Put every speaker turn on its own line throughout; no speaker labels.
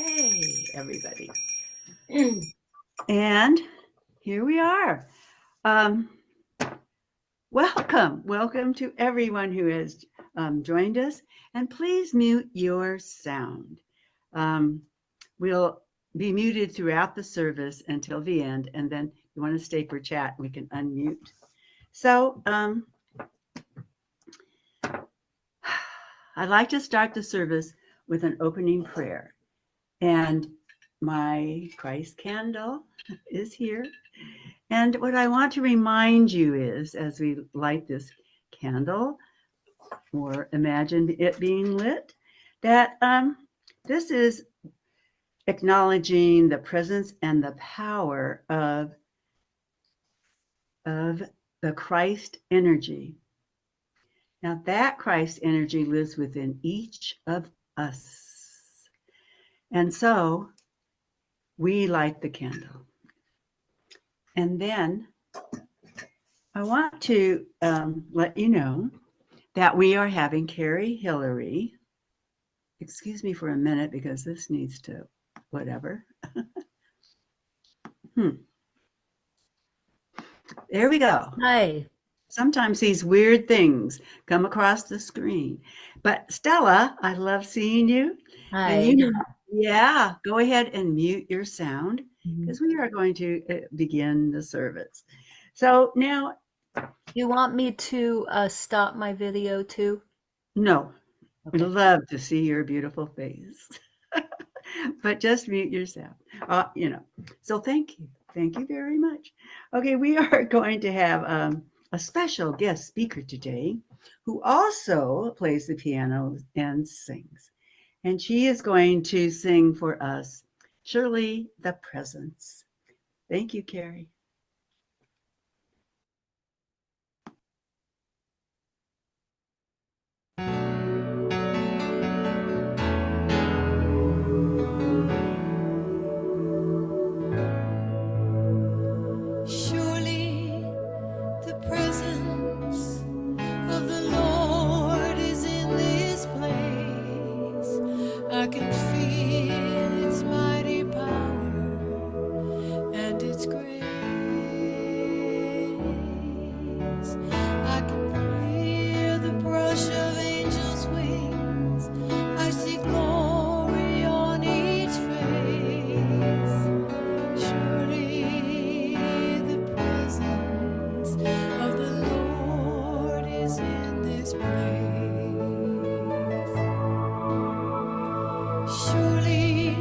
Hey, everybody. And here we are. Um, welcome to everyone who has joined us. And please mute your sound. Um, we'll be muted throughout the service until the end. And then if you want to stay for chat, we can unmute. So I'd like to start the service with an opening prayer. And my Christ candle is here. And what I want to remind you is, as we light this candle, or imagine it being lit, that this is acknowledging the presence and the power of the Christ energy. Now, that Christ energy lives within each of us. And so we light the candle. And then I want to let you know that we are having Karie Hillary. Excuse me for a minute because this needs to whatever. There we go.
Hi.
Sometimes these weird things come across the screen. But Stella, I love seeing you.
Hi.
And yeah, go ahead and mute your sound because we are going to begin the service. So now,
you want me to stop my video too?
no,
Okay.
I'd love to see your beautiful face. But just mute yourself. So thank you. Thank you very much. Okay, we are going to have a special guest speaker today who also plays the piano and sings. And she is going to sing for us, Surely the Presence. Thank you, Karie.
Surely the presence of the Lord is in this place. I can feel its mighty power and its grace. I can hear the brush of angels' wings. I see glory on each face. Surely the presence of the Lord is in this place. Surely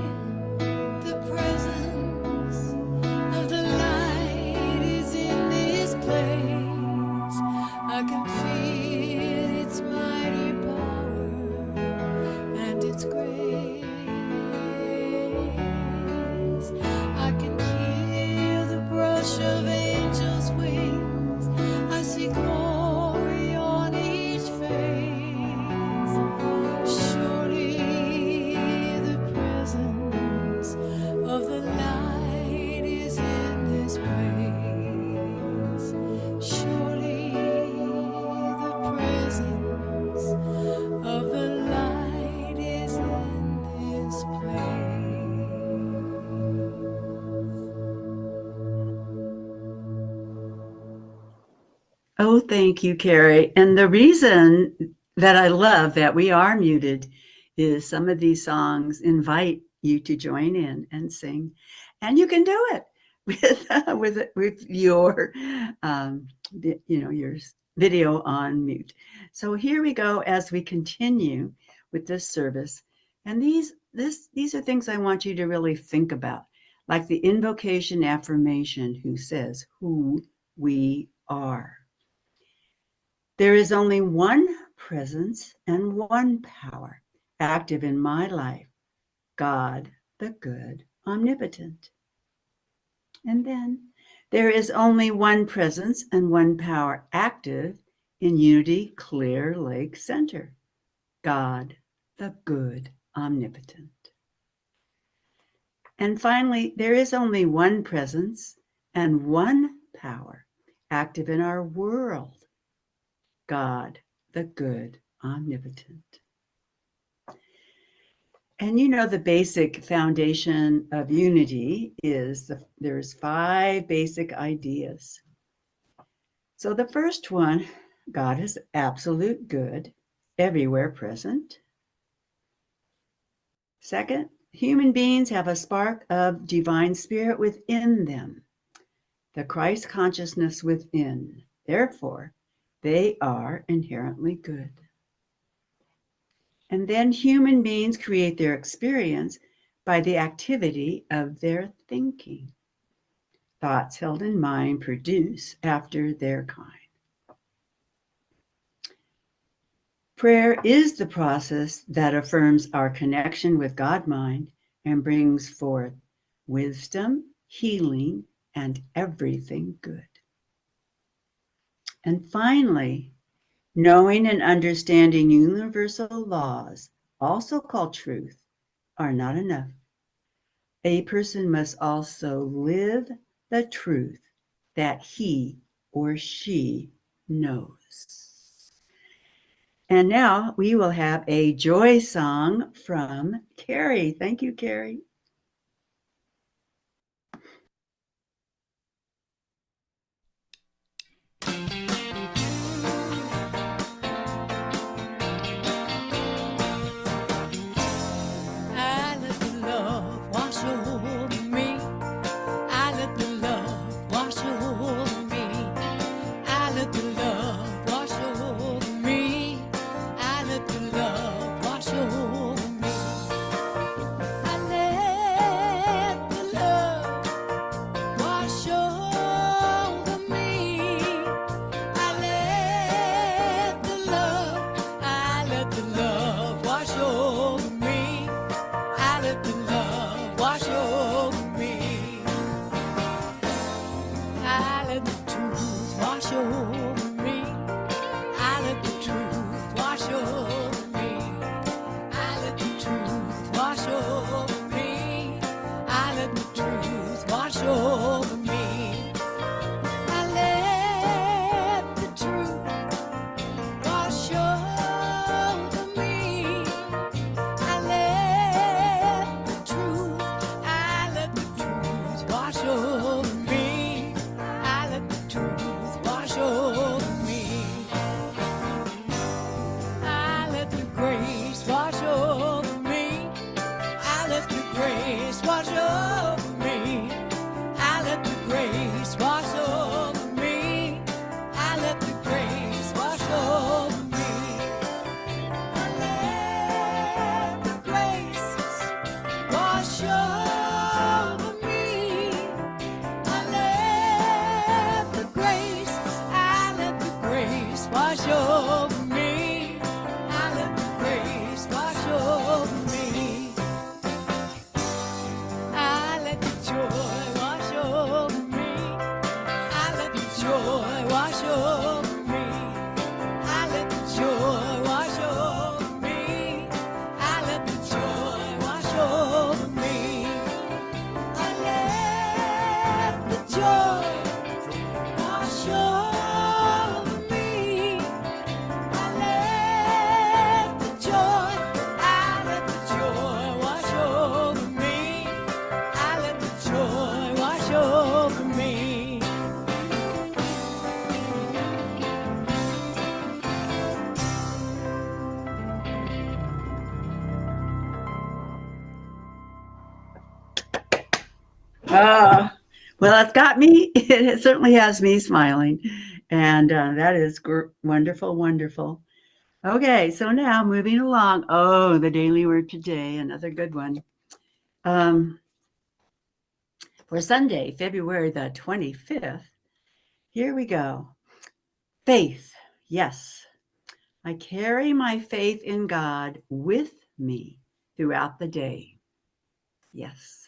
the presence of the light is in this place. I can feel its mighty power and its grace. I can hear the brush of angels' wings. I see glory on each face. Surely the presence of the light is in this place. Surely the presence of the light is in this place.
Oh, thank you, Karie. And the reason that I love that we are muted is some of these songs invite you to join in and sing, and you can do it with your your video on mute. So here we go as we continue with this service, and these are things I want you to really think about, like the invocation affirmation, who says who we are. There is only one presence and one power active in my life, God, the good, omnipotent. And then there is only one presence and one power active in Unity Clear Lake Center, God, the good, omnipotent. And finally, there is only one presence and one power active in our world, God, the good, omnipotent. And you know, the basic foundation of unity is there's 5 basic ideas. So the first one, God is absolute good, everywhere present. Second, human beings have a spark of divine spirit within them, the Christ consciousness within. Therefore, they are inherently good. And then human beings create their experience by the activity of their thinking. Thoughts held in mind produce after their kind. Prayer is the process that affirms our connection with God mind and brings forth wisdom, healing, and everything good. And finally, knowing and understanding universal laws, also called truth, are not enough. A person must also live the truth that he or she knows. And now we will have a joy song from Karie. Thank you, Karie.
I let the love wash over me. I let the love wash over me. I let the love wash over me. I let the love wash over me. I let the love wash over me. I let the love wash over me. I let the love wash over me. I let the truth wash over me. I let the truth wash over me. I let the truth wash over me. I let the truth wash over me. I let the truth wash over me. I let the truth wash over me. I let the truth wash over me. I let the grace wash over me. I let the grace wash over me. I let the grace wash over me. I let the grace wash over me. I let the grace wash over me. I let the grace wash over me. I let the grace wash over me. I let the joy wash over me. I let the joy wash over me. I let the joy wash over me. I let the joy wash over me. I let the joy wash over me. I let the joy wash over me. I let the joy wash over me.
Ah, well, it's got me. It certainly has me smiling. And that is wonderful, wonderful. Okay, so now moving along. Oh, the daily word today, another good one. For Sunday, February the 25th, here we go. Faith. Yes, I carry my faith in God with me throughout the day. Yes.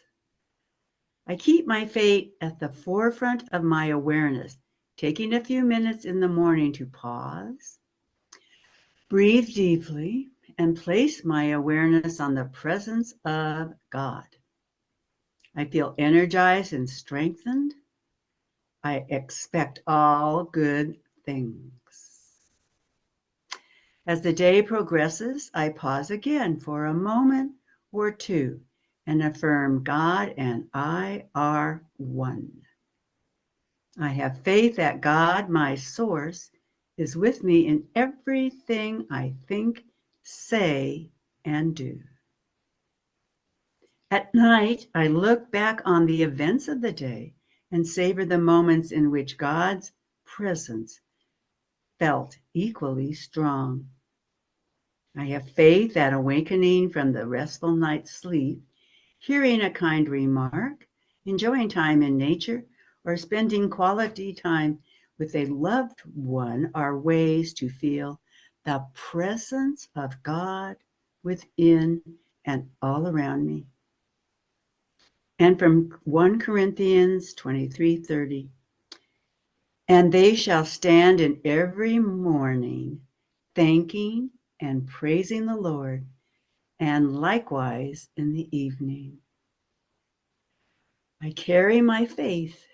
I keep my faith at the forefront of my awareness, taking a few minutes in the morning to pause, breathe deeply, and place my awareness on the presence of God. I feel energized and strengthened. I expect all good things. As the day progresses, I pause again for a moment or two and affirm God and I are one. I have faith that God, my source, is with me in everything I think, say, and do. At night, I look back on the events of the day and savor the moments in which God's presence felt equally strong. I have faith that awakening from the restful night's sleep, hearing a kind remark, enjoying time in nature, or spending quality time with a loved one are ways to feel the presence of God within and all around me. And from 1 Corinthians 23:30, and they shall stand in every morning, thanking and praising the Lord, and likewise in the evening. I carry my faith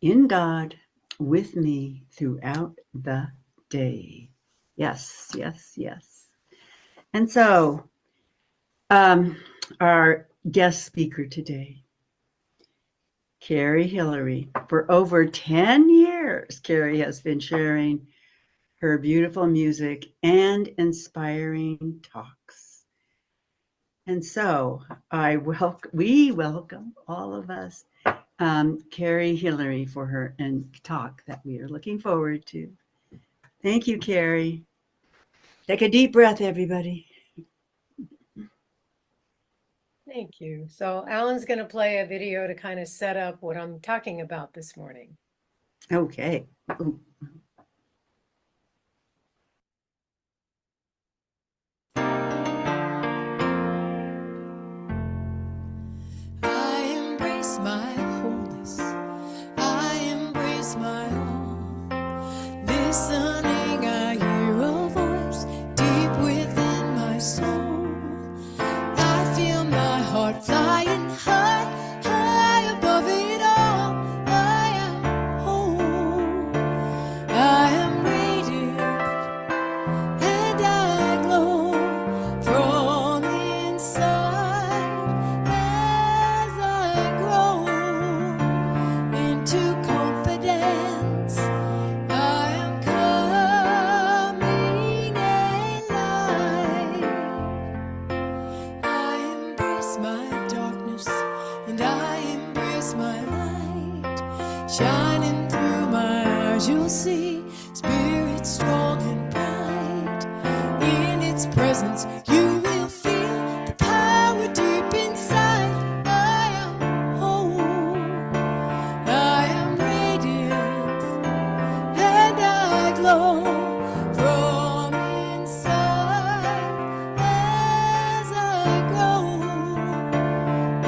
in God with me throughout the day. Yes, yes, yes. And so, our guest speaker today, Karie Hillary. For over 10 years, Karie has been sharing her beautiful music and inspiring talks. And so we welcome all of us, Karie Hillary, for her talk that we are looking forward to. Thank you, Karie. Take a deep breath, everybody.
Thank you. So Alan's going to play a video to kind of set up what I'm talking about this morning.
Okay. Ooh.
I embrace my wholeness. I embrace my all. Listening, I hear a voice deep within my soul. I feel my heart flying high, high above it all. I am whole. I am radiant, and I glow from inside as I grow into confidence. I am coming alive. I embrace my darkness and I embrace my light. Shining through my eyes, you'll see spirit strong and bright. In its presence, you will feel the power deep inside. I am whole. I am radiant, and I glow from inside as I grow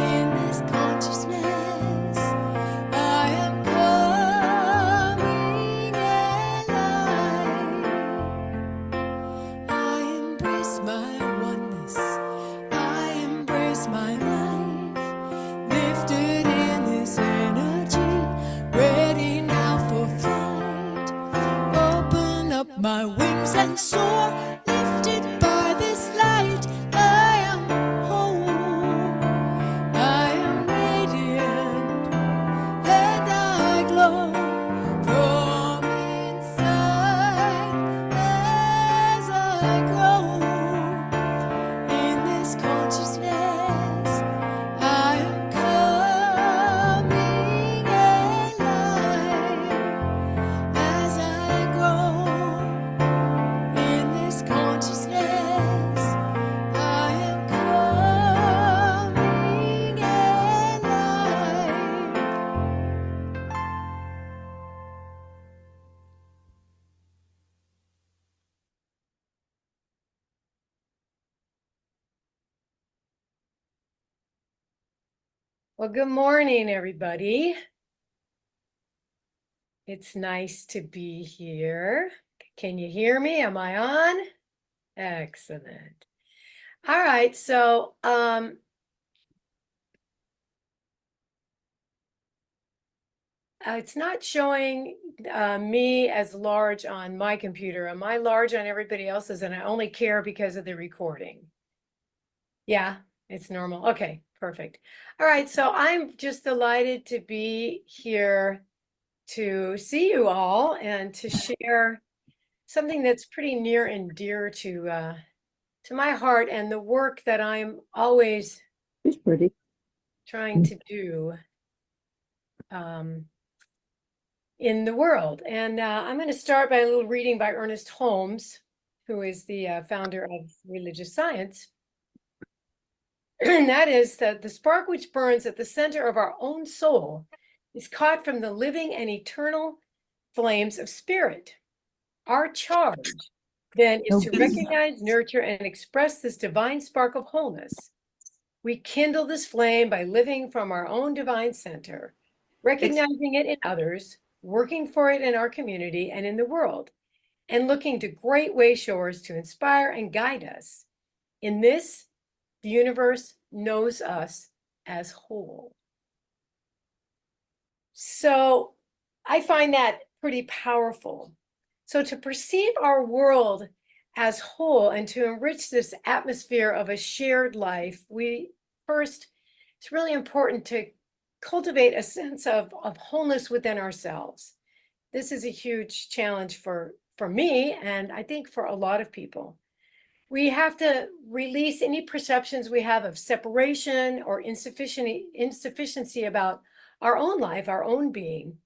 in this consciousness. I am coming alive. I embrace my oneness. I embrace my life. Lifted in this energy, ready now for flight. Open up my wings and soar, lifted by this light. I am whole. I am radiant, and I glow from inside as I grow in this consciousness. I am coming alive as I grow in this consciousness. I am coming alive.
Well, good morning, everybody. It's nice to be here. Can you hear me? Am I on? Excellent. All right, so it's not showing me as large on my computer. Am I large on everybody else's? And I only care because of the recording. Yeah, It's normal. Okay, perfect. All right, so I'm just delighted to be here to see you all and to share something that's pretty near and dear to my heart and the work that I'm always
It's pretty.
trying to do um, in the world. And I'm going to start by a little reading by Ernest Holmes, who is the founder of religious science. And that is that the spark which burns at the center of our own soul is caught from the living and eternal flames of spirit. Our charge then is to recognize, nurture, and express this divine spark of wholeness. We kindle this flame by living from our own divine center, recognizing it in others, working for it in our community and in the world, and looking to great way showers to inspire and guide us. In this, the universe knows us as whole. So I find that pretty powerful. So to perceive our world as whole and to enrich this atmosphere of a shared life, it's really important to cultivate a sense of wholeness within ourselves. This is a huge challenge for me, and I think for a lot of people. We have to release any perceptions we have of separation or insufficiency about our own life, our own being,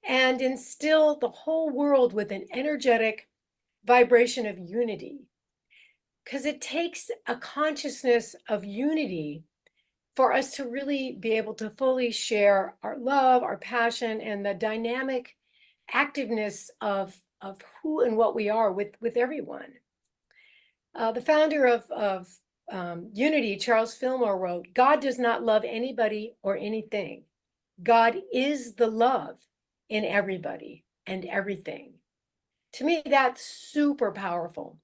and instill the whole world with an energetic vibration of unity. Because it takes a consciousness of unity for us to really be able to fully share our love, our passion, and the dynamic activeness of who and what we are with everyone. The founder of Unity, Charles Fillmore, wrote, "God does not love anybody or anything. God is the love in everybody and everything." To me, that's super powerful.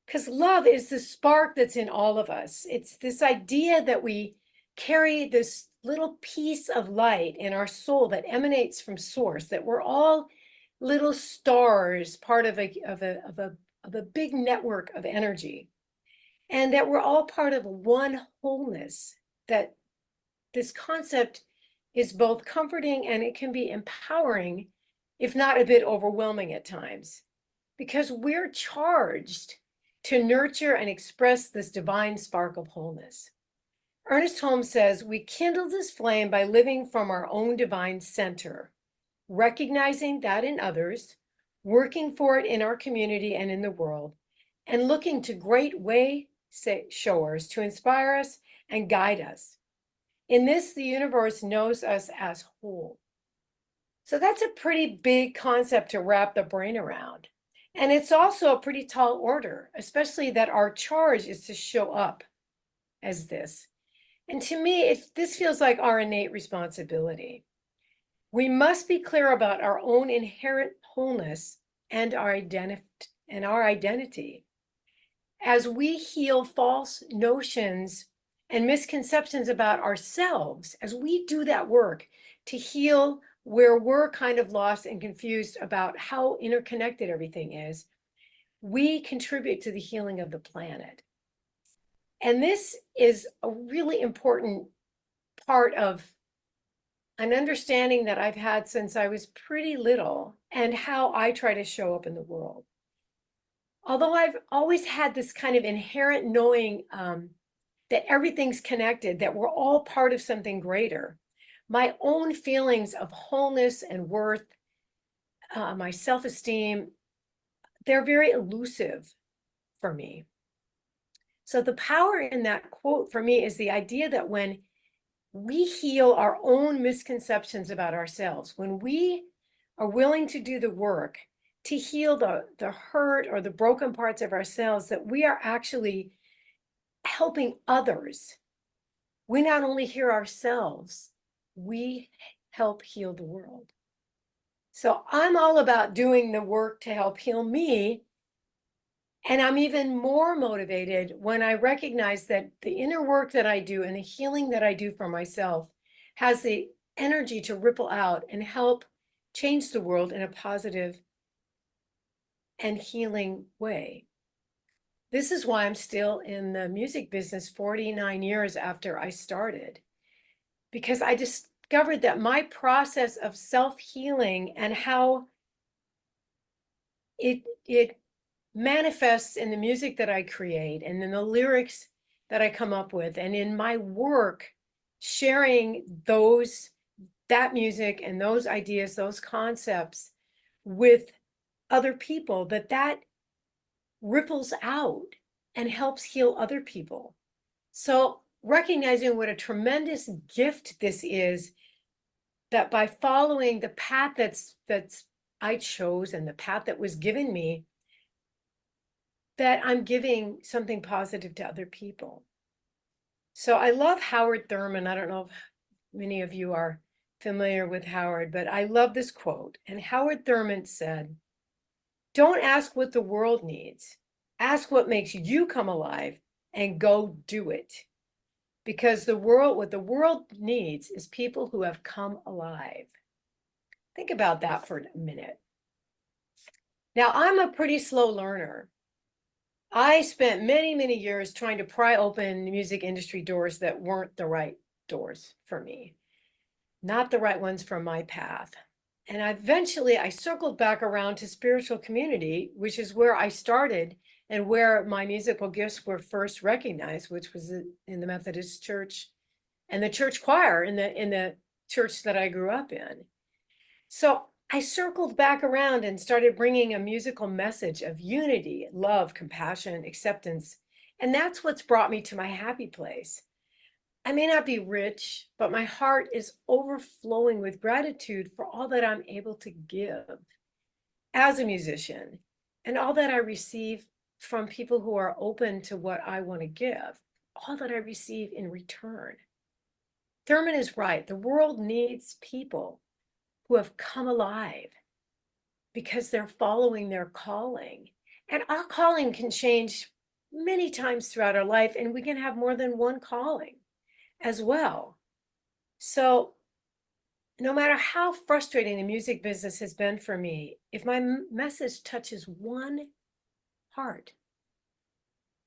Because love is the spark that's in all of us. It's this idea that we carry this little piece of light in our soul that emanates from source, that we're all little stars, part of a big network of energy, and that we're all part of one wholeness. That this concept is both comforting and it can be empowering, if not a bit overwhelming at times, because we're charged to nurture and express this divine spark of wholeness. Ernest Holmes says, "We kindle this flame by living from our own divine center, recognizing that in others, working for it in our community and in the world, and looking to great way showers to inspire us and guide us. In this, the universe knows us as whole." So that's a pretty big concept to wrap the brain around. And it's also a pretty tall order, especially that our charge is to show up as this. And to me, this feels like our innate responsibility. We must be clear about our own inherent wholeness and our identity. As we heal false notions and misconceptions about ourselves, as we do that work to heal where we're kind of lost and confused about how interconnected everything is, we contribute to the healing of the planet. And this is a really important part of an understanding that I've had since I was pretty little and how I try to show up in the world. Although I've always had this kind of inherent knowing that everything's connected, that we're all part of something greater, my own feelings of wholeness and worth, my self-esteem, they're very elusive for me. So the power in that quote for me is the idea that when we heal our own misconceptions about ourselves, when we are willing to do the work to heal the hurt or the broken parts of ourselves, that we are actually helping others. We not only heal ourselves, we help heal the world. So I'm all about doing the work to help heal me. And I'm even more motivated when I recognize that the inner work that I do and the healing that I do for myself has the energy to ripple out and help change the world in a positive and healing way. This is why I'm still in the music business 49 years after I started, because I discovered that my process of self-healing and how it manifests in the music that I create and in the lyrics that I come up with and in my work, sharing that music and those ideas, those concepts with other people, that ripples out and helps heal other people. So recognizing what a tremendous gift this is, that by following the path that's I chose and the path that was given me, that I'm giving something positive to other people. So I love Howard Thurman. I don't know if many of you are familiar with Howard, but I love this quote. And Howard Thurman said, "Don't ask what the world needs. Ask what makes you come alive and go do it." Because what the world needs is people who have come alive. Think about that for a minute. Now, I'm a pretty slow learner. I spent many, many years trying to pry open music industry doors that weren't the right doors for me, not the right ones for my path. And eventually I circled back around to spiritual community, which is where I started and where my musical gifts were first recognized, which was in the Methodist Church and the church choir in the church that I grew up in. So I circled back around and started bringing a musical message of unity, love, compassion, acceptance. And that's what's brought me to my happy place. I may not be rich, but my heart is overflowing with gratitude for all that I'm able to give as a musician and all that I receive from people who are open to what I want to give, all that I receive in return. Thurman is right. The world needs people who have come alive because they're following their calling. And our calling can change many times throughout our life, and we can have more than one calling as well. So no matter how frustrating the music business has been for me, if my message touches one heart,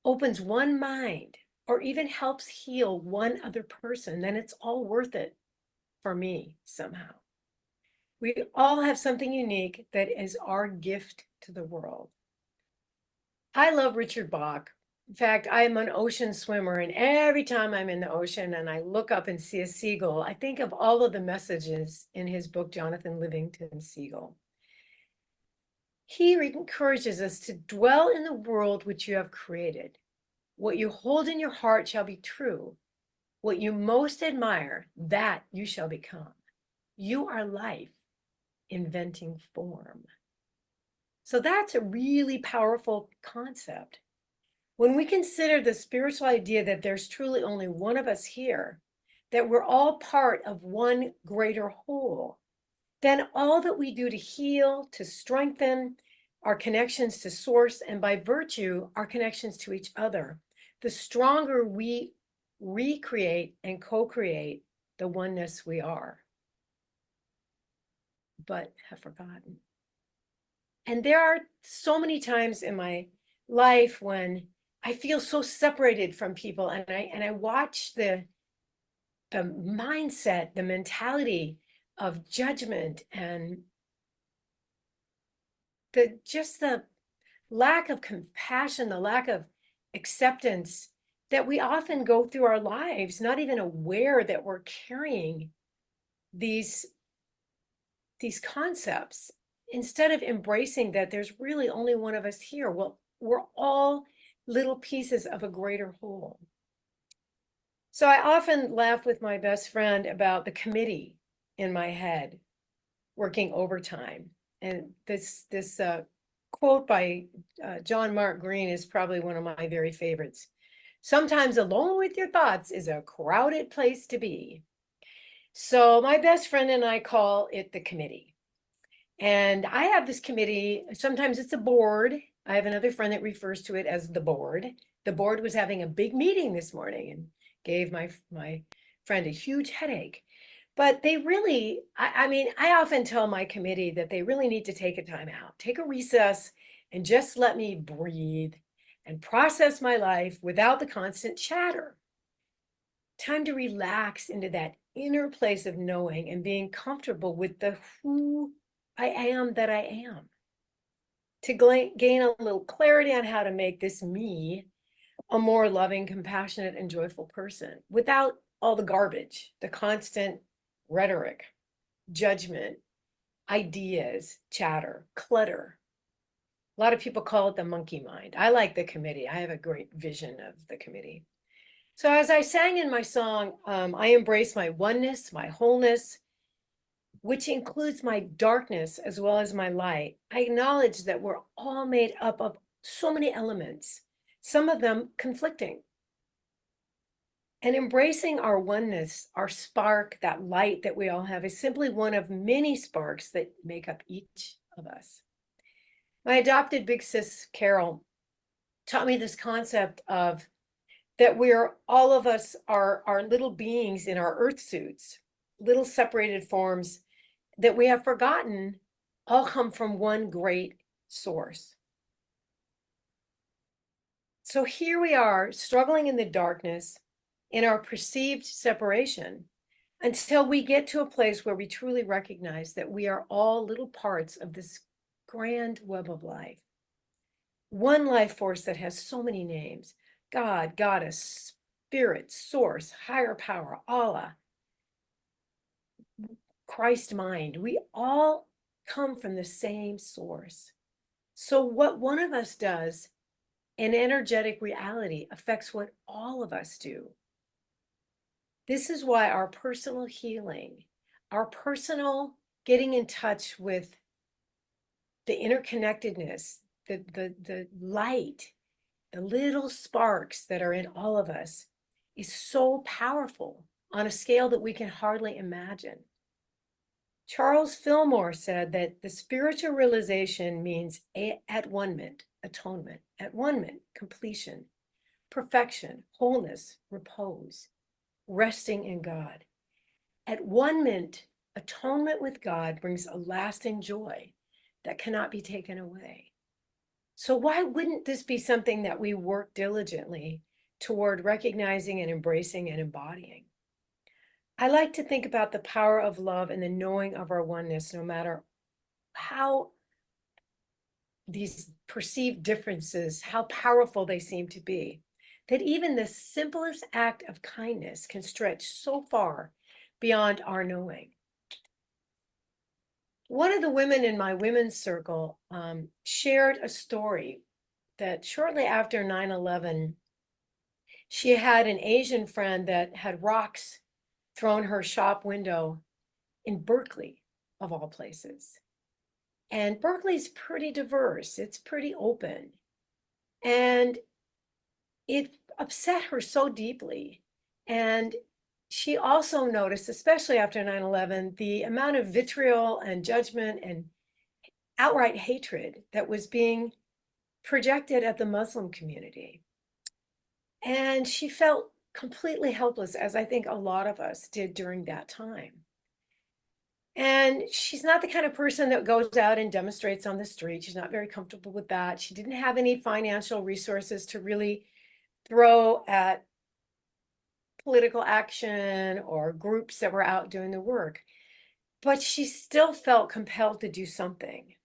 opens one mind, or even helps heal one other person, then it's all worth it for me somehow. We all have something unique that is our gift to the world. I love Richard Bach. In fact, I am an ocean swimmer, and every time I'm in the ocean and I look up and see a seagull, I think of all of the messages in his book, Jonathan Livingston Seagull. He encourages us to dwell in the world which you have created. What you hold in your heart shall be true. What you most admire, that you shall become. You are life, inventing form. So that's a really powerful concept. When we consider the spiritual idea that there's truly only one of us here, that we're all part of one greater whole, then all that we do to heal, to strengthen our connections to source, and by virtue, our connections to each other, the stronger we recreate and co-create the oneness we are, but have forgotten. And there are so many times in my life when I feel so separated from people, and I watch the mindset, the mentality of judgment, and the lack of compassion, the lack of acceptance that we often go through our lives, not even aware that we're carrying these concepts, instead of embracing that there's really only one of us here. Well, we're all little pieces of a greater whole. So I often laugh with my best friend about the committee in my head working overtime. And this quote by John Mark Green is probably one of my very favorites. Sometimes alone with your thoughts is a crowded place to be. So my best friend and I call it the committee. And I have this committee. Sometimes it's a board. I have another friend that refers to it as the board. The board was having a big meeting this morning and gave my friend a huge headache. But they really, I mean, I often tell my committee that they really need to take a time out, take a recess, and just let me breathe and process my life without the constant chatter. Time to relax into that inner place of knowing and being comfortable with the who I am that I am. To gain a little clarity on how to make this me a more loving, compassionate, and joyful person without all the garbage, the constant rhetoric, judgment, ideas, chatter, clutter. A lot of people call it the monkey mind. I like the committee. I have a great vision of the committee. So as I sang in my song, I embrace my oneness, my wholeness, which includes my darkness as well as my light. I acknowledge that we're all made up of so many elements, some of them conflicting. And embracing our oneness, our spark, that light that we all have, is simply one of many sparks that make up each of us. My adopted big sis, Carol, taught me this concept of that we're all of us are little beings in our earth suits, little separated forms that we have forgotten all come from one great source. So here we are struggling in the darkness in our perceived separation until we get to a place where we truly recognize that we are all little parts of this grand web of life. One life force that has so many names: God, Goddess, Spirit, Source, Higher Power, Allah, Christ Mind. We all come from the same source. So what one of us does in energetic reality affects what all of us do. This is why our personal healing, our personal getting in touch with the interconnectedness, the light, the little sparks that are in all of us, is so powerful on a scale that we can hardly imagine. Charles Fillmore said that the spiritual realization means at one-ment, atonement, at one-ment, completion, perfection, wholeness, repose, resting in God. At one-ment, atonement with God brings a lasting joy that cannot be taken away. So why wouldn't this be something that we work diligently toward recognizing and embracing and embodying? I like to think about the power of love and the knowing of our oneness, no matter how these perceived differences, how powerful they seem to be, that even the simplest act of kindness can stretch so far beyond our knowing. One of the women in my women's circle shared a story that shortly after 9/11, she had an Asian friend that had rocks thrown her shop window in Berkeley, of all places. And Berkeley's pretty diverse, it's pretty open. And it upset her so deeply. And she also noticed, especially after 9/11, the amount of vitriol and judgment and outright hatred that was being projected at the Muslim community. And she felt completely helpless, as I think a lot of us did during that time. And she's not the kind of person that goes out and demonstrates on the street. She's not very comfortable with that. She didn't have any financial resources to really throw at political action or groups that were out doing the work. But she still felt compelled to do something.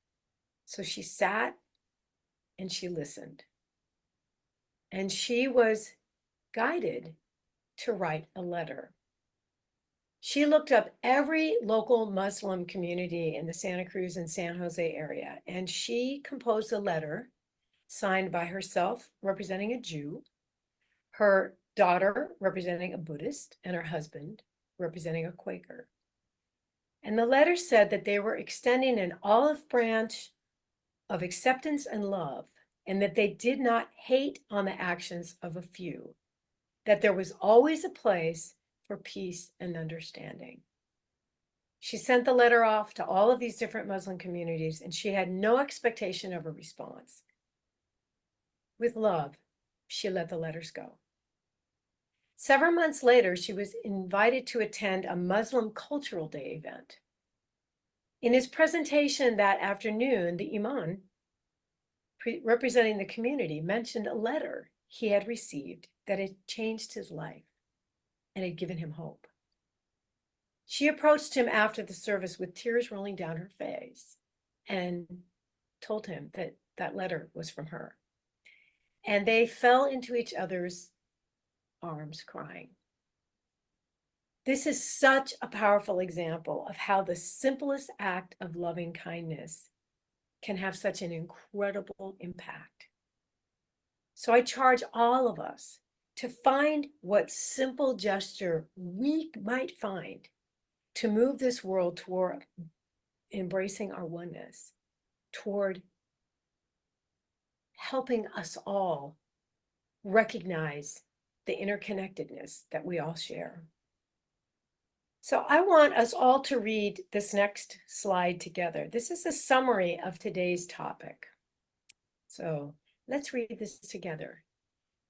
So she sat and she listened. And she was guided to write a letter. She looked up every local Muslim community in the Santa Cruz and San Jose area, and she composed a letter signed by herself, representing a Jew, her daughter representing a Buddhist, and her husband representing a Quaker. And the letter said that they were extending an olive branch of acceptance and love, and that they did not hate on the actions of a few, that there was always a place for peace and understanding. She sent the letter off to all of these different Muslim communities, and she had no expectation of a response. With love, she let the letters go. Several months later, she was invited to attend a Muslim Cultural Day event. In his presentation that afternoon, the imam representing the community, mentioned a letter he had received that had changed his life and had given him hope. She approached him after the service with tears rolling down her face and told him that that letter was from her. And they fell into each other's arms crying. This is such a powerful example of how the simplest act of loving kindness can have such an incredible impact. So I charge all of us to find what simple gesture we might find to move this world toward embracing our oneness, toward helping us all recognize the interconnectedness that we all share. So I want us all to read this next slide together. This is a summary of today's topic. So let's read this together.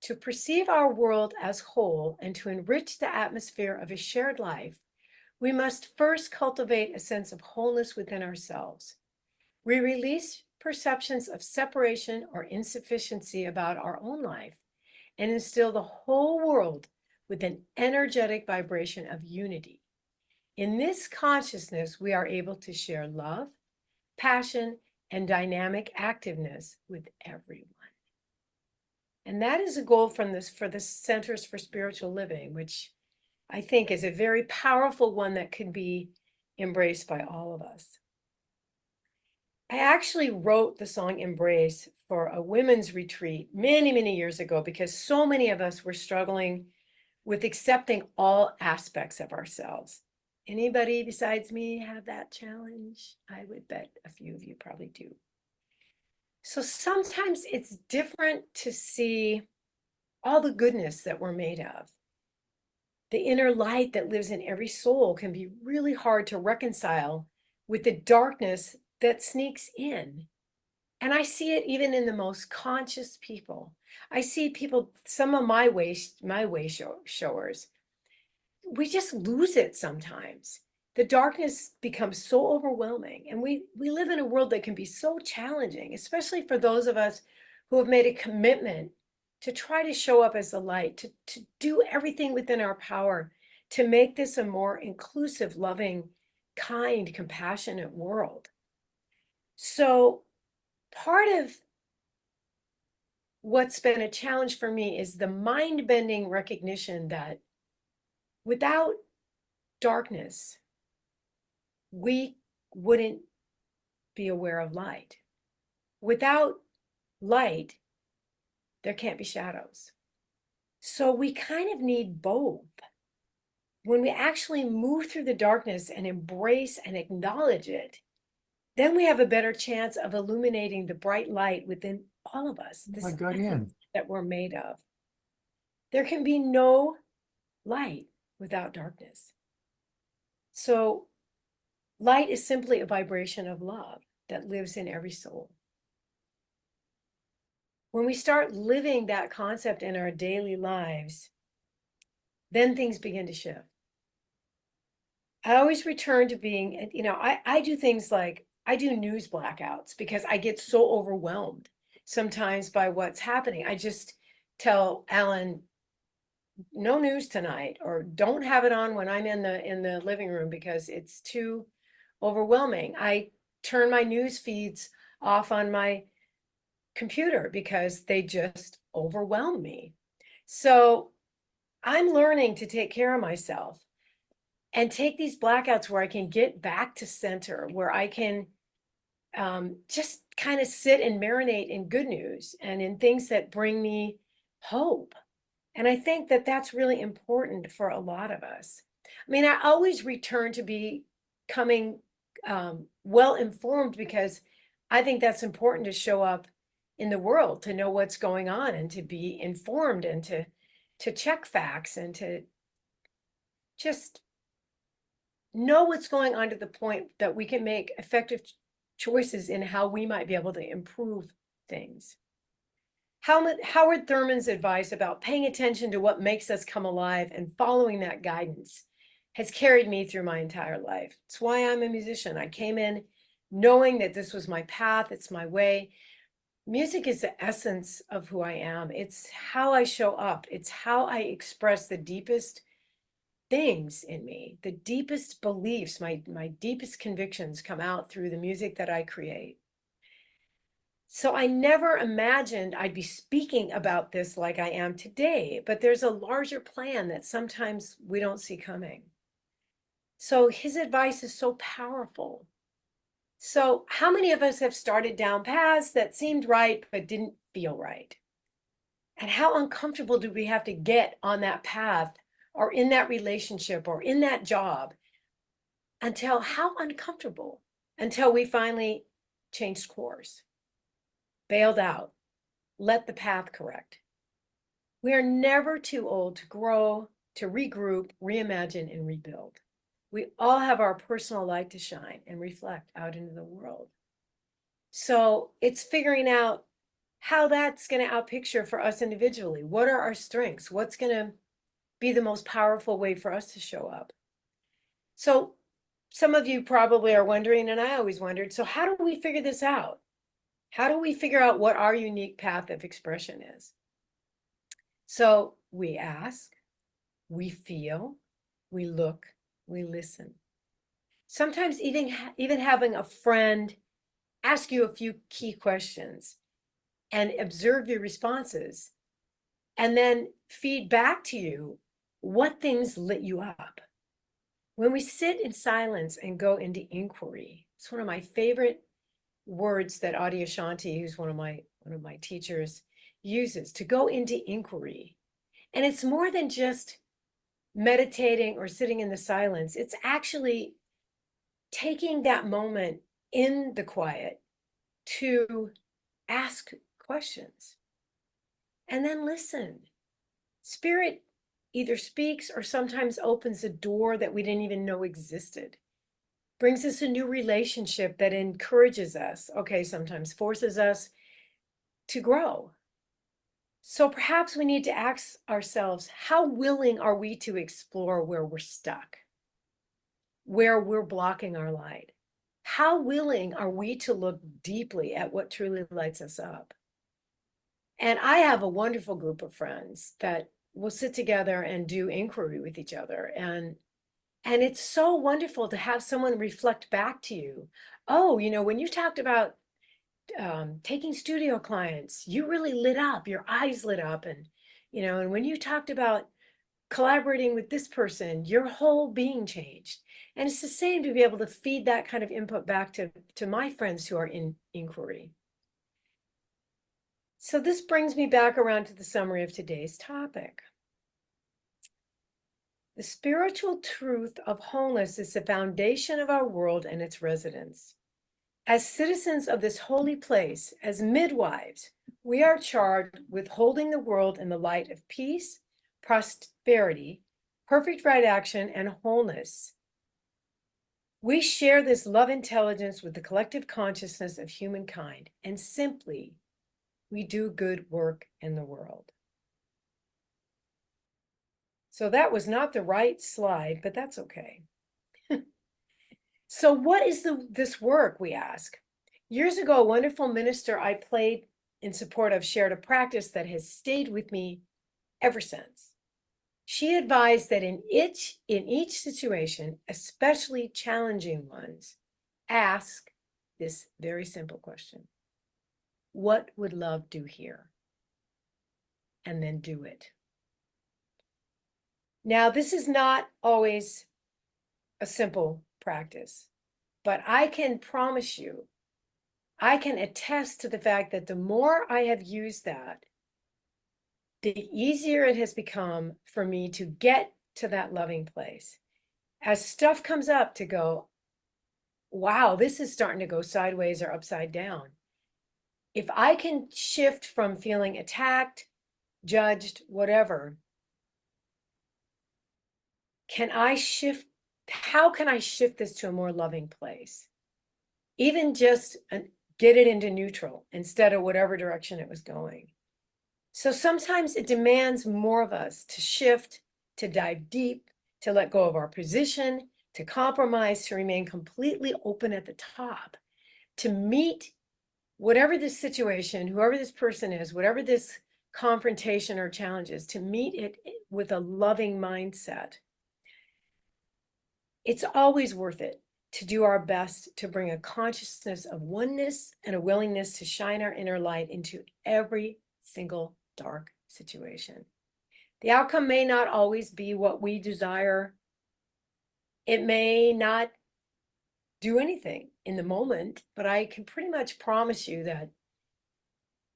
To perceive our world as whole and to enrich the atmosphere of a shared life, we must first cultivate a sense of wholeness within ourselves. We release perceptions of separation or insufficiency about our own life and instill the whole world with an energetic vibration of unity. In this consciousness, we are able to share love, passion, and dynamic activeness with everyone. And that is a goal for the Centers for Spiritual Living, which I think is a very powerful one that can be embraced by all of us. I actually wrote the song Embrace for a women's retreat many, many years ago because so many of us were struggling with accepting all aspects of ourselves. Anybody besides me have that challenge? I would bet a few of you probably do. So sometimes it's different to see all the goodness that we're made of. The inner light that lives in every soul can be really hard to reconcile with the darkness that sneaks in. And I see it even in the most conscious people. I see people, some of my way showers, we just lose it sometimes. The darkness becomes so overwhelming. And we live in a world that can be so challenging, especially for those of us who have made a commitment to try to show up as a light, to do everything within our power to make this a more inclusive, loving, kind, compassionate world. So part of what's been a challenge for me is the mind-bending recognition that without darkness, we wouldn't be aware of light. Without light, there can't be shadows. So we kind of need both. When we actually move through the darkness and embrace and acknowledge it, then we have a better chance of illuminating the bright light within all of us, this essence that we're made of. There can be no light without darkness. So light is simply a vibration of love that lives in every soul. When we start living that concept in our daily lives, then things begin to shift. I always return to being, I do things like, I do news blackouts because I get so overwhelmed sometimes by what's happening. I just tell Alan, no news tonight, or don't have it on when I'm in the living room because it's too overwhelming. I turn my news feeds off on my computer because they just overwhelm me. So I'm learning to take care of myself and take these blackouts where I can get back to center, where I can just kind of sit and marinate in good news and in things that bring me hope. And I think that that's really important for a lot of us. I mean, I always return to becoming well-informed because I think that's important to show up in the world, to know what's going on and to be informed and to check facts and to just know what's going on to the point that we can make effective choices in how we might be able to improve things. Howard Thurman's advice about paying attention to what makes us come alive and following that guidance has carried me through my entire life. It's why I'm a musician. I came in knowing that this was my path, it's my way. Music is the essence of who I am. It's how I show up. It's how I express the deepest things in me, the deepest beliefs, my deepest convictions come out through the music that I create. So I never imagined I'd be speaking about this like I am today, but there's a larger plan that sometimes we don't see coming. So his advice is so powerful. So how many of us have started down paths that seemed right but didn't feel right? And how uncomfortable do we have to get on that path or in that relationship or in that job until how uncomfortable until we finally changed course, bailed out, let the path correct. We are never too old to grow, to regroup, reimagine, and rebuild. We all have our personal light to shine and reflect out into the world. So it's figuring out how that's going to outpicture for us individually. What are our strengths? What's going to be the most powerful way for us to show up? So some of you probably are wondering, and I always wondered, so how do we figure this out? How do we figure out what our unique path of expression is? So we ask, we feel, we look, we listen. Sometimes even having a friend ask you a few key questions and observe your responses, and then feed back to you what things lit you up. When we sit in silence and go into inquiry, it's one of my favorite words that Adyashanti, who's one of my teachers, uses, to go into inquiry. And it's more than just meditating or sitting in the silence. It's actually taking that moment in the quiet to ask questions and then listen. Spirit either speaks or sometimes opens a door that we didn't even know existed, brings us a new relationship that encourages us, okay, sometimes forces us to grow. So perhaps we need to ask ourselves, how willing are we to explore where we're stuck, where we're blocking our light? How willing are we to look deeply at what truly lights us up? And I have a wonderful group of friends that will sit together and do inquiry with each other. And it's so wonderful to have someone reflect back to you. Oh, when you talked about taking studio clients, you really lit up, your eyes lit up. And when you talked about collaborating with this person, your whole being changed. And it's the same to be able to feed that kind of input back to my friends who are in inquiry. So this brings me back around to the summary of today's topic. The spiritual truth of wholeness is the foundation of our world and its residents. As citizens of this holy place, as midwives, we are charged with holding the world in the light of peace, prosperity, perfect right action, and wholeness. We share this love intelligence with the collective consciousness of humankind, and simply, we do good work in the world. So that was not the right slide, but that's okay. So what is this work, we ask? Years ago, a wonderful minister I played in support of shared a practice that has stayed with me ever since. She advised that in each situation, especially challenging ones, ask this very simple question: what would love do here? And then do it. Now, this is not always a simple practice, but I can promise you, I can attest to the fact that the more I have used that, the easier it has become for me to get to that loving place. As stuff comes up, to go, wow, this is starting to go sideways or upside down. If I can shift from feeling attacked, judged, whatever, how can I shift this to a more loving place? Even just get it into neutral instead of whatever direction it was going. So sometimes it demands more of us to shift, to dive deep, to let go of our position, to compromise, to remain completely open at the top, to meet whatever this situation, whoever this person is, whatever this confrontation or challenge is, to meet it with a loving mindset. It's always worth it to do our best to bring a consciousness of oneness and a willingness to shine our inner light into every single dark situation. The outcome may not always be what we desire. It may not do anything in the moment, but I can pretty much promise you that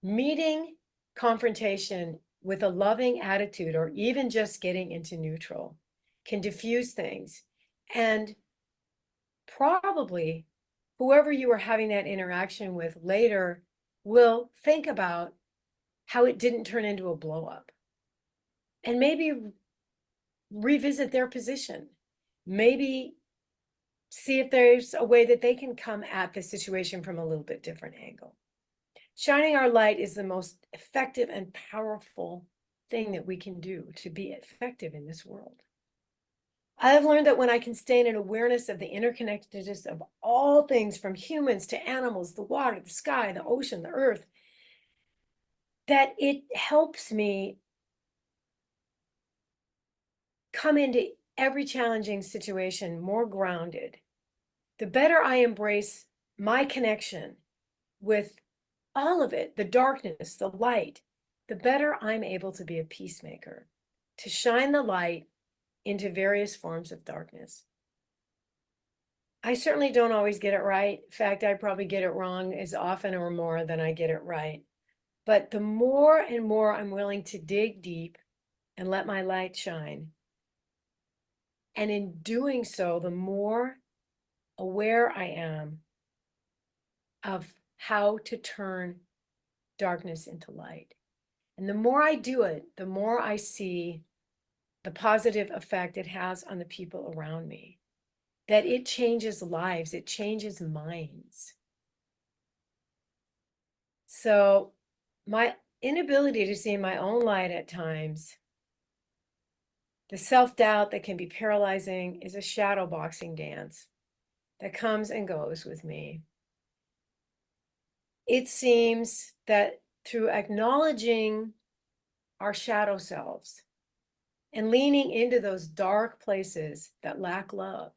meeting confrontation with a loving attitude, or even just getting into neutral, can diffuse things. And probably whoever you are having that interaction with later will think about how it didn't turn into a blow up, and maybe revisit their position, maybe see if there's a way that they can come at the situation from a little bit different angle. Shining our light is the most effective and powerful thing that we can do to be effective in this world. I have learned that when I can stay in an awareness of the interconnectedness of all things, from humans to animals, the water, the sky, the ocean, the earth, that it helps me come into every challenging situation more grounded. The better I embrace my connection with all of it, the darkness, the light, the better I'm able to be a peacemaker, to shine the light into various forms of darkness. I certainly don't always get it right. In fact, I probably get it wrong as often or more than I get it right. But the more and more I'm willing to dig deep and let my light shine, and in doing so, the more aware I am of how to turn darkness into light. And the more I do it, the more I see the positive effect it has on the people around me, that it changes lives, it changes minds. So my inability to see my own light at times, the self-doubt that can be paralyzing, is a shadow boxing dance that comes and goes with me. It seems that through acknowledging our shadow selves and leaning into those dark places that lack love,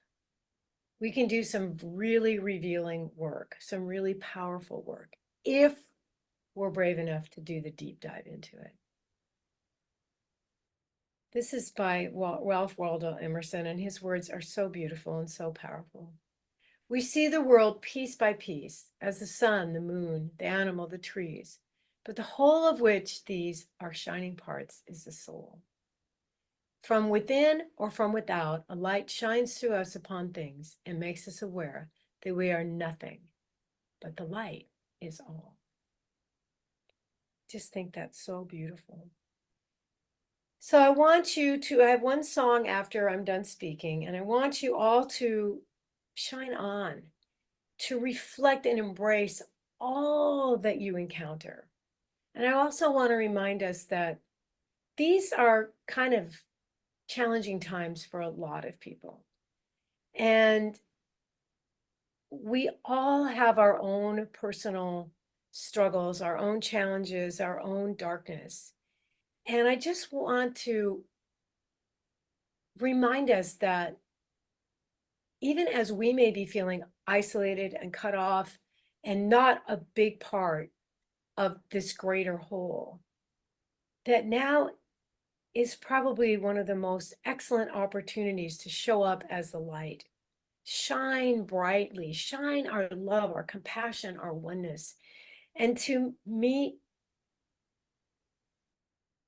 we can do some really revealing work, some really powerful work, if we're brave enough to do the deep dive into it. This is by Ralph Waldo Emerson, and his words are so beautiful and so powerful. We see the world piece by piece, as the sun, the moon, the animal, the trees, but the whole of which these are shining parts is the soul. From within or from without, a light shines through us upon things and makes us aware that we are nothing, but the light is all. Just think that's so beautiful. So I want you to, I have one song after I'm done speaking, and I want you all to shine on, to reflect and embrace all that you encounter. And I also want to remind us that these are kind of challenging times for a lot of people. And we all have our own personal struggles, our own challenges, our own darkness. And I just want to remind us that even as we may be feeling isolated and cut off and not a big part of this greater whole, that now is probably one of the most excellent opportunities to show up as the light. Shine brightly, shine our love, our compassion, our oneness, and to meet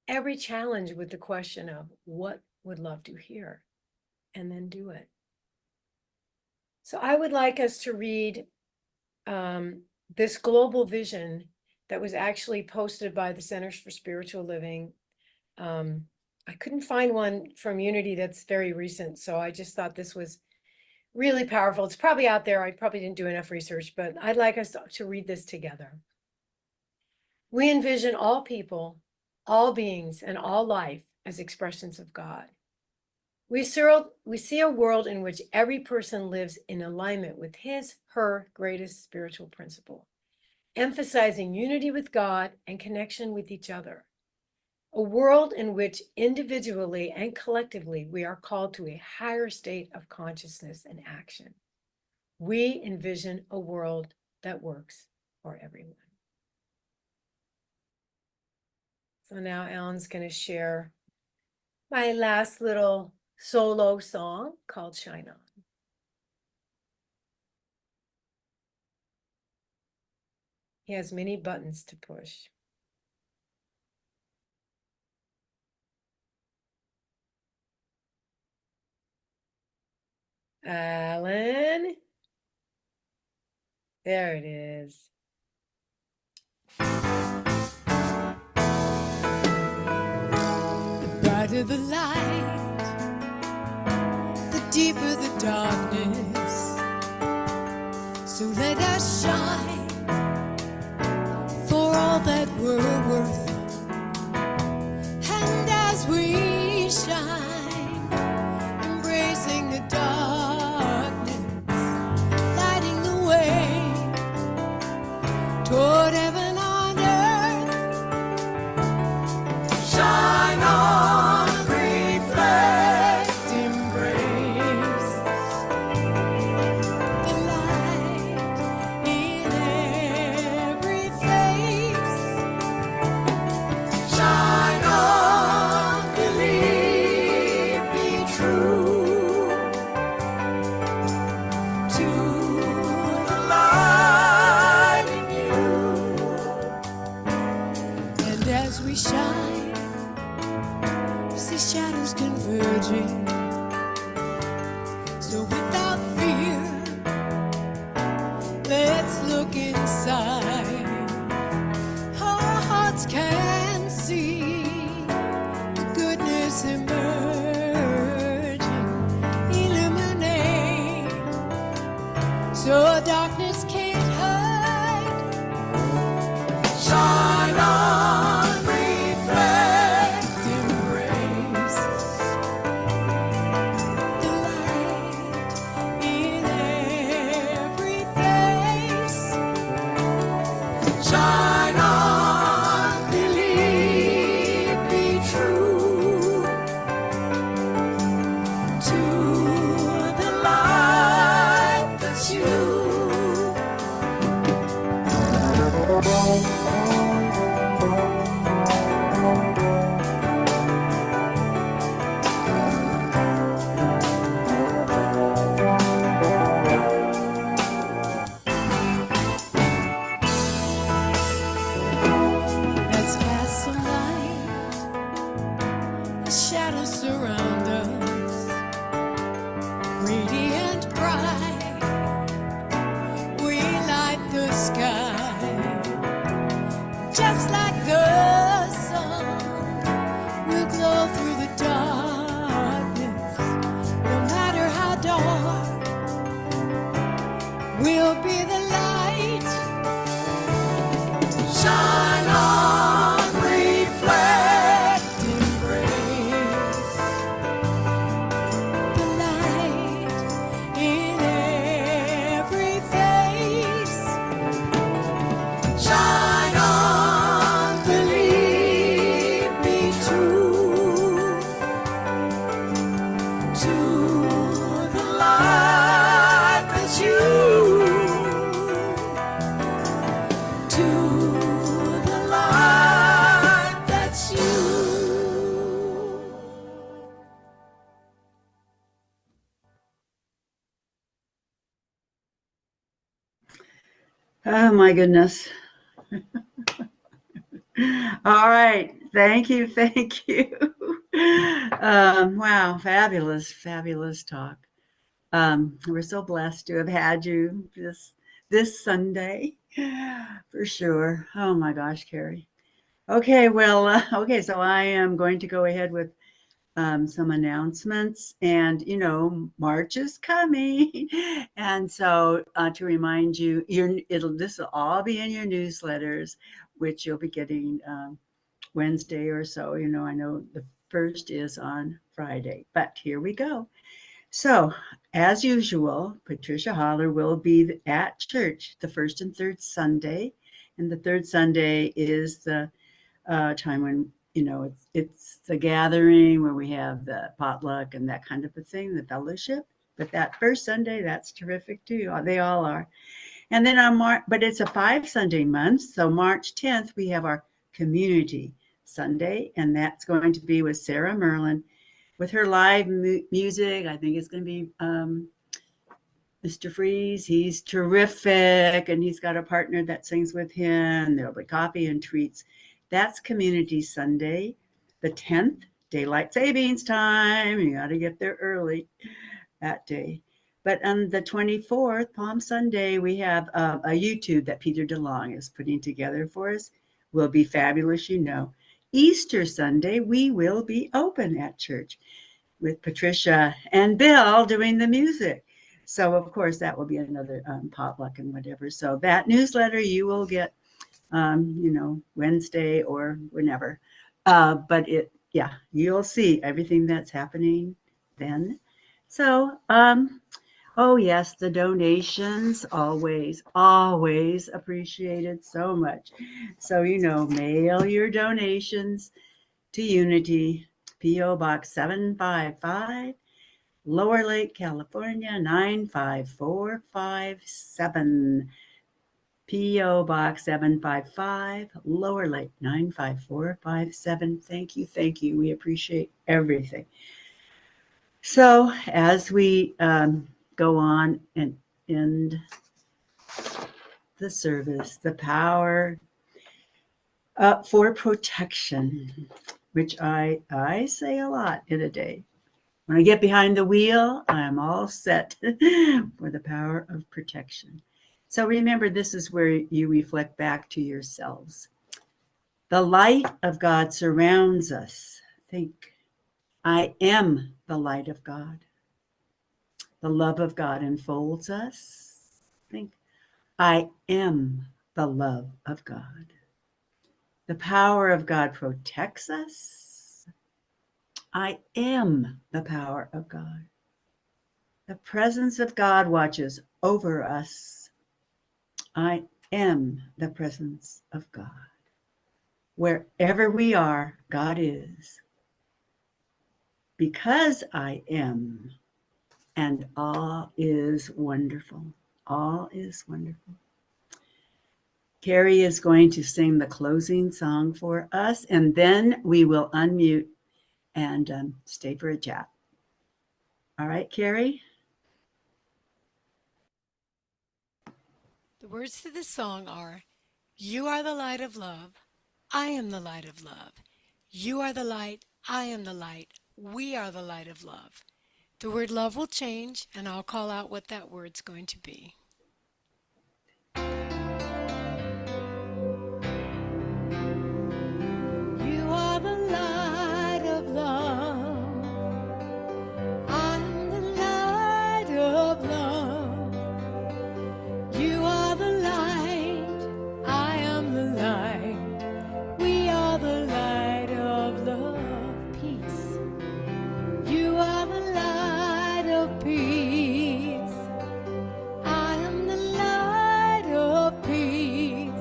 every challenge with the question of what would love do here, and then do it. So I would like us to read this global vision that was actually posted by the Centers for Spiritual Living. I couldn't find one from Unity that's very recent, so I just thought this was really powerful. It's probably out there. I probably didn't do enough research, but I'd like us to read this together. We envision all people, all beings, and all life as expressions of God. We see a world in which every person lives in alignment with his, her greatest spiritual principle. emphasizing unity with God and connection with each other. A world in which individually and collectively we are called to a higher state of consciousness and action. We envision a world that works for everyone. So now Ellen's going to share my last little solo song called Shine On. He has many buttons to push. Alan. There it is.
The brighter the light, the deeper the darkness. So let us shine for all that we're worth. And as we shine, embracing the darkness, lighting the way toward heaven on earth. Shine on, reflect, embrace the light in every face. Shine on, believe, be true to the light in you. And as we shine, see shadows converging. So without fear, let's look inside. Our hearts can see the goodness emerging, illuminate, so darkness can't hide. Shine on, reflect, embrace the light in every face. Shine on, believe, be true to the light that's you. Let's cast some light. The shadows surround us, radiant bright. We light the sky, just like the sun. We'll glow through the darkness, no matter how dark. We'll be the light. Shine on, reflect, embrace the light in every face. Shine on, believe, be true to the light that's you. To the light that's you.
Oh my goodness. All right. Thank you. Thank you. Wow. Fabulous, fabulous talk. We're so blessed to have had you this Sunday for sure. Oh my gosh, Karie. Okay, well, okay, so I am going to go ahead with some announcements, and March is coming, and so to remind you, this will all be in your newsletters, which you'll be getting Wednesday or so. I know the first is on Friday, but here we go. So, as usual, Patricia Holler will be at church the first and third Sunday And the third Sunday is the time when, it's the gathering where we have the potluck and that kind of a thing, the fellowship. But that first Sunday, that's terrific too. They all are. And then on March, but it's a 5 Sunday month. So March 10th, we have our community Sunday, and that's going to be with Sarah Merlin with her live music. I think it's going to be Mr. Freeze. He's terrific, and he's got a partner that sings with him. There'll be coffee and treats. That's Community Sunday, the 10th, daylight savings time. You got to get there early that day. But on the 24th, Palm Sunday, we have a YouTube that Peter DeLong is putting together for us. Will be fabulous, Easter Sunday, we will be open at church with Patricia and Bill doing the music. So, of course, that will be another potluck and whatever. So that newsletter you will get, Wednesday or whenever. But you'll see everything that's happening then. So, oh yes, the donations, always, always appreciated so much. So, mail your donations to Unity, P.O. Box 755, Lower Lake, California, 95457. P.O. Box 755, Lower Lake, 95457. Thank you. We appreciate everything. So as we go on and end the service, the power for protection, which I say a lot in a day. When I get behind the wheel, I'm all set for the power of protection. So remember, this is where you reflect back to yourselves. The light of God surrounds us. Think, I am the light of God. The love of God enfolds us. Think, I am the love of God. The power of God protects us. I am the power of God. The presence of God watches over us. I am the presence of God. Wherever we are, God is. Because I am, and all is wonderful. All is wonderful. Karie is going to sing the closing song for us, and then we will unmute and stay for a chat. All right, Karie?
The words to this song are, you are the light of love. I am the light of love. You are the light. I am the light. We are the light of love. The word love will change, and I'll call out what that word's going to be. You are the light of love. I'm the light of love. You are the light. I am the light. We are the light of love. Peace. You are the light of peace. I am the light of peace.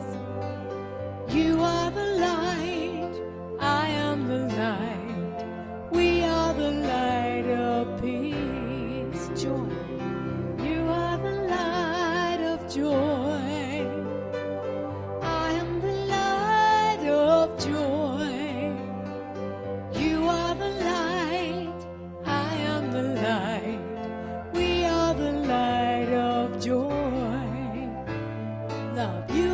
You are the light. I am the light. We are the light of peace. Joy. You are the light of joy. I am the light of joy. You are the light. I am the light. We are the light of joy. Love you.